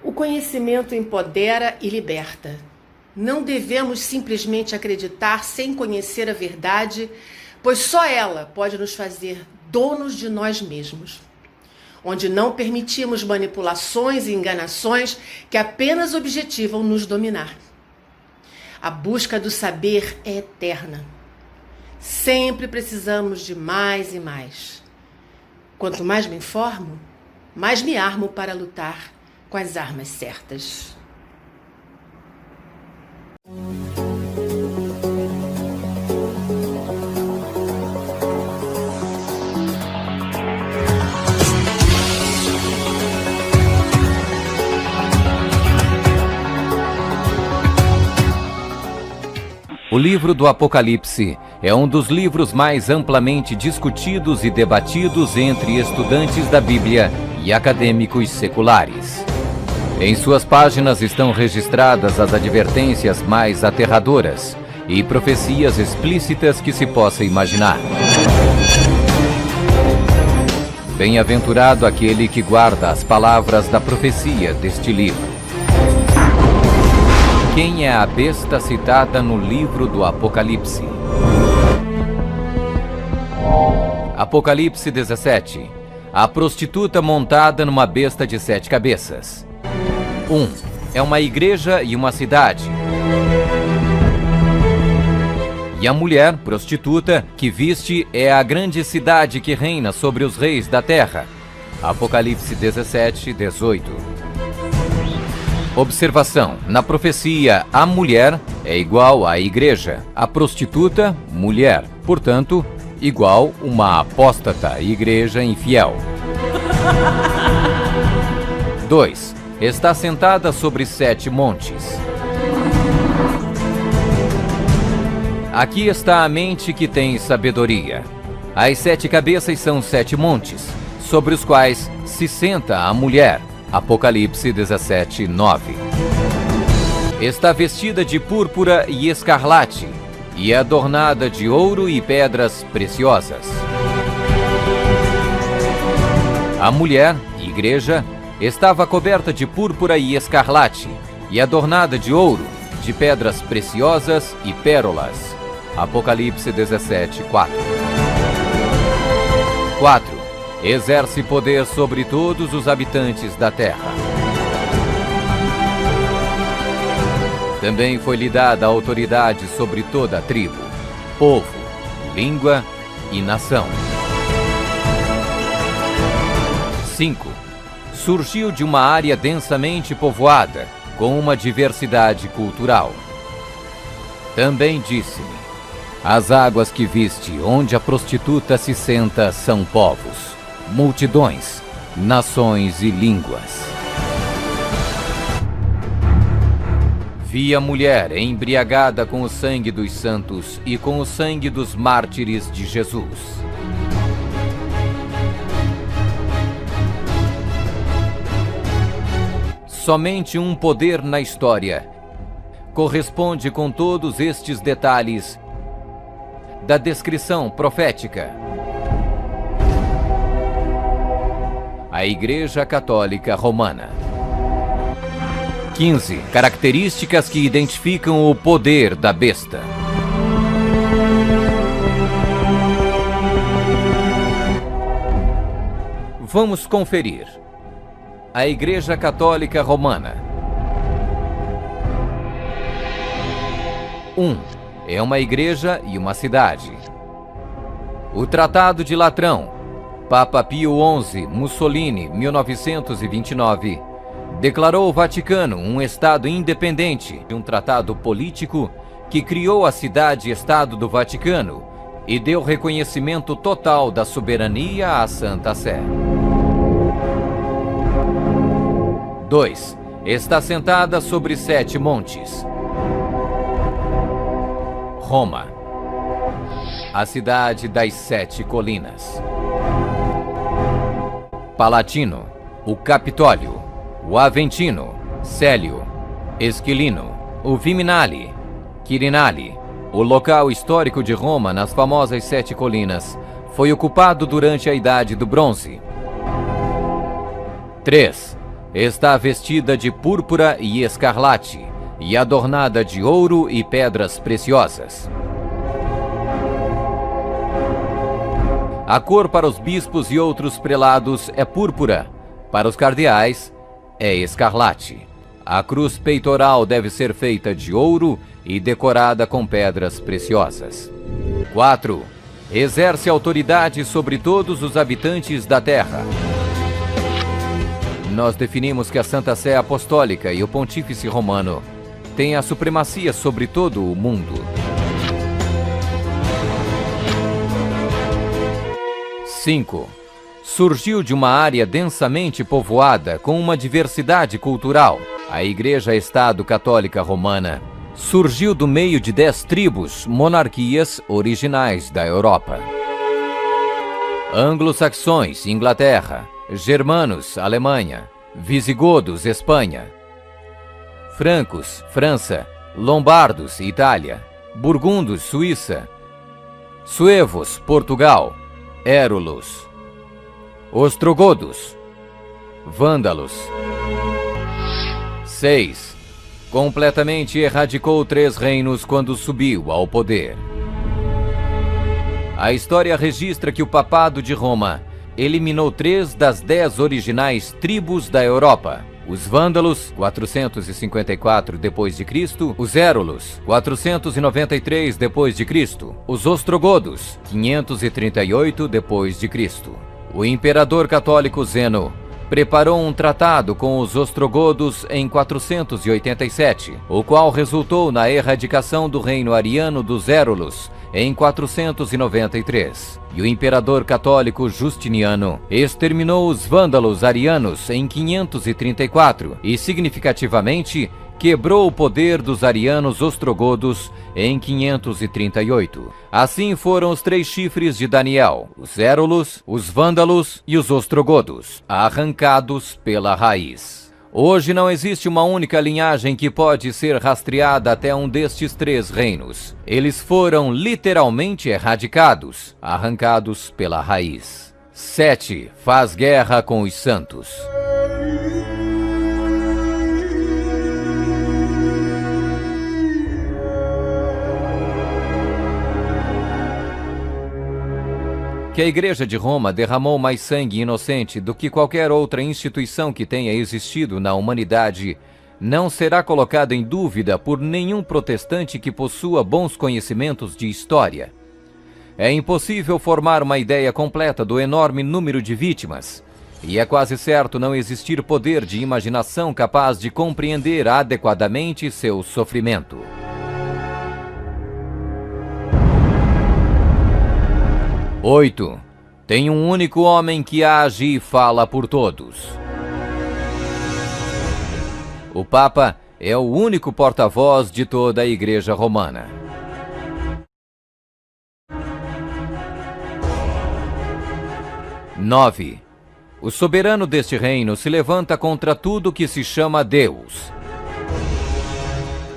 O conhecimento empodera e liberta. Não devemos simplesmente acreditar sem conhecer a verdade, pois só ela pode nos fazer donos de nós mesmos. Onde não permitimos manipulações e enganações que apenas objetivam nos dominar. A busca do saber é eterna. Sempre precisamos de mais e mais. Quanto mais me informo, mais me armo para lutar com as armas certas. O livro do Apocalipse é um dos livros mais amplamente discutidos e debatidos entre estudantes da Bíblia e acadêmicos seculares. Em suas páginas estão registradas as advertências mais aterradoras e profecias explícitas que se possa imaginar. Bem-aventurado aquele que guarda as palavras da profecia deste livro. Quem é a besta citada no livro do Apocalipse? Apocalipse 17. A prostituta montada numa besta de 7 cabeças. 1. É uma igreja e uma cidade. E a mulher, prostituta, que viste é a grande cidade que reina sobre os reis da terra. Apocalipse 17, 18. Observação: na profecia, a mulher é igual à igreja, a prostituta, mulher, portanto, igual uma apóstata, igreja infiel. 2. Está sentada sobre 7 montes. Aqui está a mente que tem sabedoria. As 7 cabeças são 7 montes, sobre os quais se senta a mulher. Apocalipse 17, 9. Está vestida de púrpura e escarlate, e é adornada de ouro e pedras preciosas. A mulher, igreja, estava coberta de púrpura e escarlate, e adornada de ouro, de pedras preciosas e pérolas. Apocalipse 17, 4. 4. Exerce poder sobre todos os habitantes da terra. Também foi-lhe dada autoridade sobre toda a tribo, povo, língua e nação. 5. Surgiu de uma área densamente povoada, com uma diversidade cultural. Também disse-me: as águas que viste, onde a prostituta se senta, são povos, multidões, nações e línguas. Vi a mulher embriagada com o sangue dos santos e com o sangue dos mártires de Jesus. Somente um poder na história corresponde com todos estes detalhes da descrição profética. A Igreja Católica Romana. 15. Características que identificam o poder da besta. Vamos conferir. A Igreja Católica Romana. 1. É uma igreja e uma cidade. O Tratado de Latrão, Papa Pio XI, Mussolini, 1929, declarou o Vaticano um Estado independente de um tratado político que criou a cidade-estado do Vaticano e deu reconhecimento total da soberania à Santa Sé. 2. Está sentada sobre 7 montes. Roma, a cidade das 7 colinas. Palatino, o Capitólio, o Aventino, Célio, Esquilino, o Viminale, Quirinale, o local histórico de Roma nas famosas 7 colinas, foi ocupado durante a Idade do Bronze. 3. está vestida de púrpura e escarlate, e adornada de ouro e pedras preciosas. A cor para os bispos e outros prelados é púrpura, para os cardeais é escarlate. A cruz peitoral deve ser feita de ouro e decorada com pedras preciosas. 4. Exerce autoridade sobre todos os habitantes da terra. Nós definimos que a Santa Sé Apostólica e o Pontífice Romano têm a supremacia sobre todo o mundo. 5. Surgiu de uma área densamente povoada com uma diversidade cultural. A Igreja-Estado Católica Romana surgiu do meio de 10 tribos, monarquias originais da Europa. Anglo-saxões, Inglaterra. Germanos, Alemanha. Visigodos, Espanha. Francos, França. Lombardos, Itália. Burgundos, Suíça. Suevos, Portugal. Érulos. Ostrogodos. Vândalos. 6. Completamente erradicou 3 reinos quando subiu ao poder. A história registra que o Papado de Roma eliminou 3 das 10 originais tribos da Europa. Os Vândalos, 454 d.C., os Érulos, 493 d.C., os Ostrogodos, 538 d.C. O imperador católico Zeno preparou um tratado com os ostrogodos em 487, o qual resultou na erradicação do reino ariano dos Érulos em 493. E o imperador católico Justiniano exterminou os vândalos arianos em 534 e, significativamente, quebrou o poder dos arianos ostrogodos em 538. Assim foram os 3 chifres de Daniel, os Érulos, os Vândalos e os Ostrogodos, arrancados pela raiz. Hoje não existe uma única linhagem que pode ser rastreada até um destes 3 reinos. Eles foram literalmente erradicados, arrancados pela raiz. 7. Faz guerra com os santos. Que a Igreja de Roma derramou mais sangue inocente do que qualquer outra instituição que tenha existido na humanidade não será colocada em dúvida por nenhum protestante que possua bons conhecimentos de história. É impossível formar uma ideia completa do enorme número de vítimas, e é quase certo não existir poder de imaginação capaz de compreender adequadamente seu sofrimento. 8. Tem um único homem que age e fala por todos. O Papa é o único porta-voz de toda a Igreja Romana. 9. O soberano deste reino se levanta contra tudo que se chama Deus.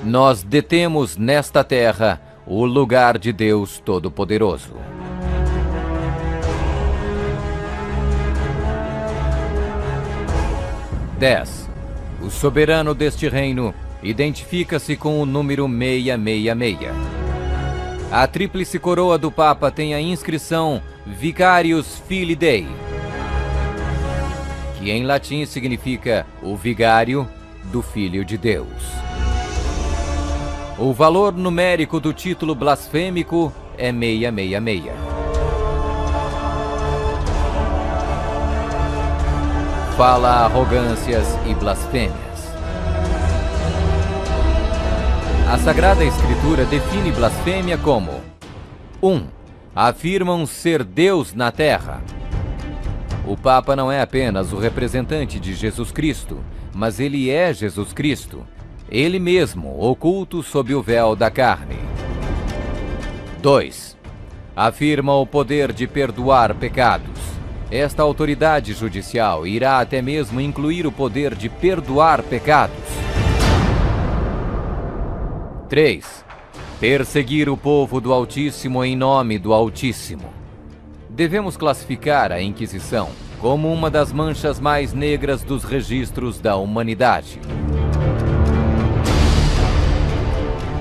Nós detemos nesta terra o lugar de Deus Todo-Poderoso. 10. O soberano deste reino identifica-se com o número 666. A tríplice coroa do Papa tem a inscrição Vicarius Filii Dei, que em latim significa o vigário do Filho de Deus. O valor numérico do título blasfêmico é 666. Fala arrogâncias e blasfêmias. A Sagrada Escritura define blasfêmia como 1. Afirmam ser Deus na terra. O Papa não é apenas o representante de Jesus Cristo, mas ele é Jesus Cristo, ele mesmo oculto sob o véu da carne. 2. Afirma o poder de perdoar pecados. Esta autoridade judicial irá até mesmo incluir o poder de perdoar pecados. 3. Perseguir o povo do Altíssimo em nome do Altíssimo. Devemos classificar a Inquisição como uma das manchas mais negras dos registros da humanidade.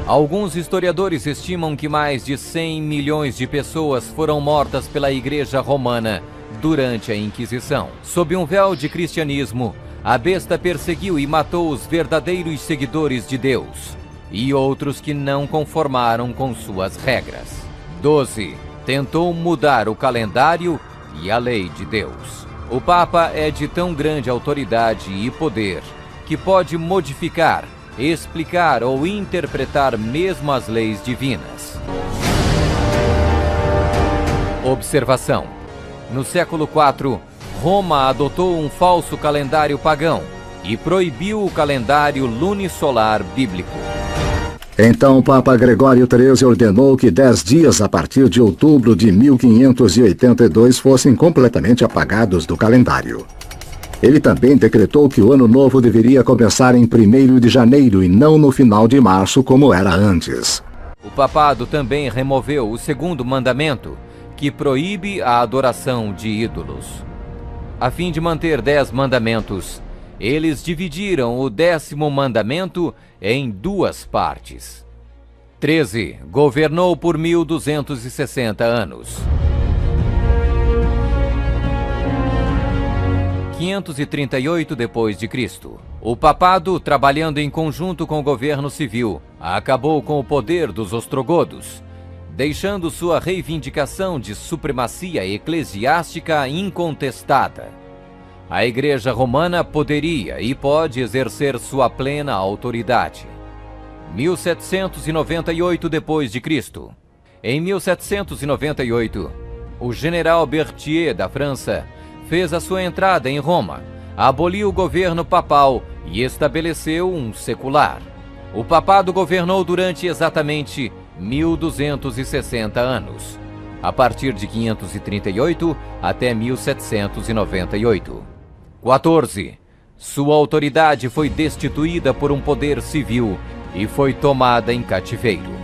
Alguns historiadores estimam que mais de 100 milhões de pessoas foram mortas pela Igreja Romana durante a Inquisição. Sob um véu de cristianismo, a besta perseguiu e matou os verdadeiros seguidores de Deus e outros que não conformaram com suas regras. 12. Tentou mudar o calendário e a lei de Deus. O Papa é de tão grande autoridade e poder que pode modificar, explicar ou interpretar mesmo as leis divinas. Observação: no século IV, Roma adotou um falso calendário pagão e proibiu o calendário lunisolar bíblico. Então o Papa Gregório XIII ordenou que 10 dias a partir de outubro de 1582 fossem completamente apagados do calendário. Ele também decretou que o ano novo deveria começar em 1º de janeiro e não no final de março, como era antes. O papado também removeu o 2º mandamento, que proíbe a adoração de ídolos. A fim de manter 10 mandamentos, eles dividiram o 10º mandamento em 2 partes. 13. Governou por 1260 anos. 538 d.C. O papado, trabalhando em conjunto com o governo civil, acabou com o poder dos ostrogodos, deixando sua reivindicação de supremacia eclesiástica incontestada. A Igreja Romana poderia e pode exercer sua plena autoridade. 1798 d.C. Em 1798, o general Berthier da França fez a sua entrada em Roma, aboliu o governo papal e estabeleceu um secular. O papado governou durante exatamente 1260 anos, a partir de 538 até 1798. 14. Sua autoridade foi destituída por um poder civil e foi tomada em cativeiro.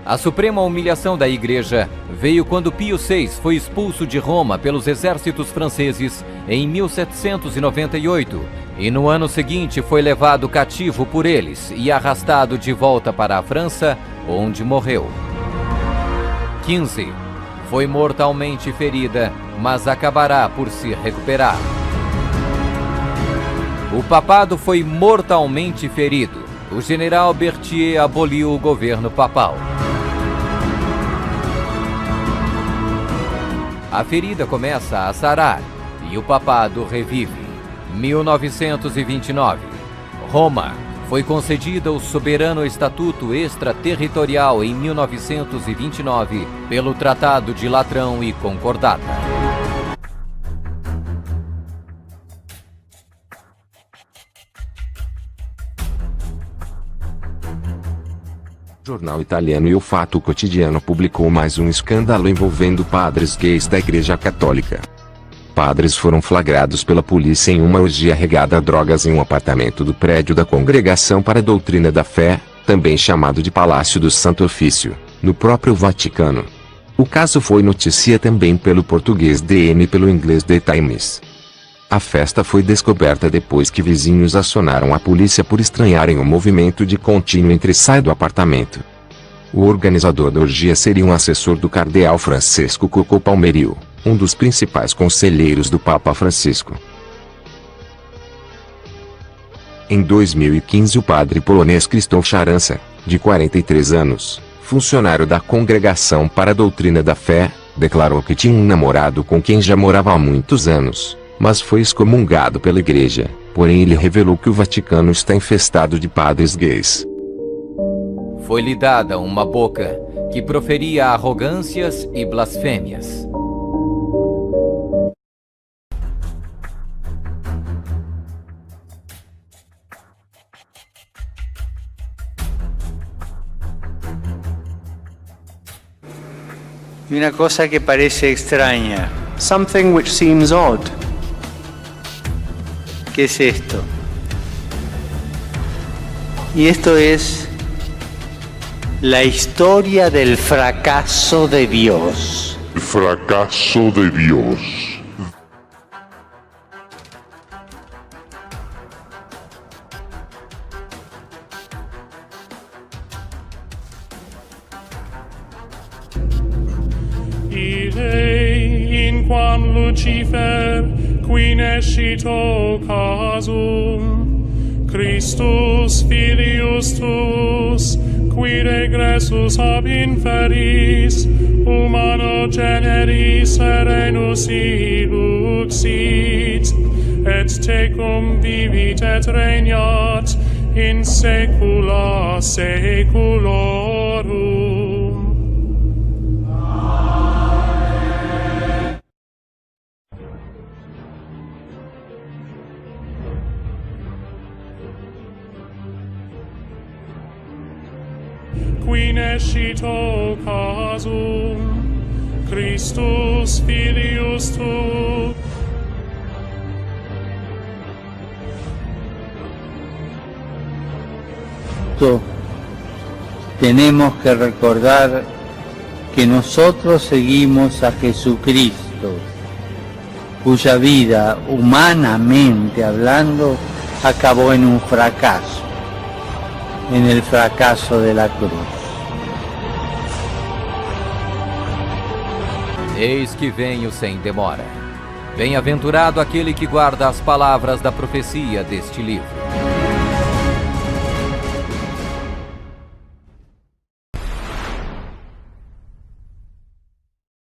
A suprema humilhação da Igreja veio quando Pio VI foi expulso de Roma pelos exércitos franceses em 1798 e no ano seguinte foi levado cativo por eles e arrastado de volta para a França, onde morreu. 15. Foi mortalmente ferida, mas acabará por se recuperar. O papado foi mortalmente ferido. O general Berthier aboliu o governo papal. A ferida começa a sarar e o papado revive. 1929. Roma foi concedida o soberano estatuto extraterritorial em 1929 pelo Tratado de Latrão e Concordata. O jornal italiano Il Fatto Quotidiano publicou mais um escândalo envolvendo padres gays da Igreja Católica. Padres foram flagrados pela polícia em uma orgia regada a drogas em um apartamento do prédio da Congregação para a Doutrina da Fé, também chamado de Palácio do Santo Ofício, no próprio Vaticano. O caso foi notícia também pelo português DN e pelo inglês The Times. A festa foi descoberta depois que vizinhos acionaram a polícia por estranharem o movimento de contínuo entre e sai do apartamento. O organizador da orgia seria um assessor do cardeal Francesco Coco Palmerio, um dos principais conselheiros do Papa Francisco. Em 2015, o padre polonês Krzysztof Sharança, de 43 anos, funcionário da Congregação para a Doutrina da Fé, declarou que tinha um namorado com quem já morava há muitos anos, mas foi excomungado pela igreja. Porém, ele revelou que o Vaticano está infestado de padres gays. Foi-lhe dada uma boca que proferia arrogâncias e blasfêmias. Una cosa que parece extraña. Something which seems odd. ¿Qué es esto? Y esto es la historia del fracaso de Dios. El fracaso de Dios. Ire in quam Lucifer qui nescito casum Christus filius tuus qui regressus ab inferis humano generis serenus iluxit et tecum vivit et regnat in saecula saeculorum. Qui nescito casum Christus filius tuus tenemos que recordar que nosotros seguimos a Jesucristo, cuya vida, humanamente hablando, acabó en un fracaso, en el fracaso de la cruz. Eis que venho sem demora. Bem-aventurado aquele que guarda as palavras da profecia deste livro.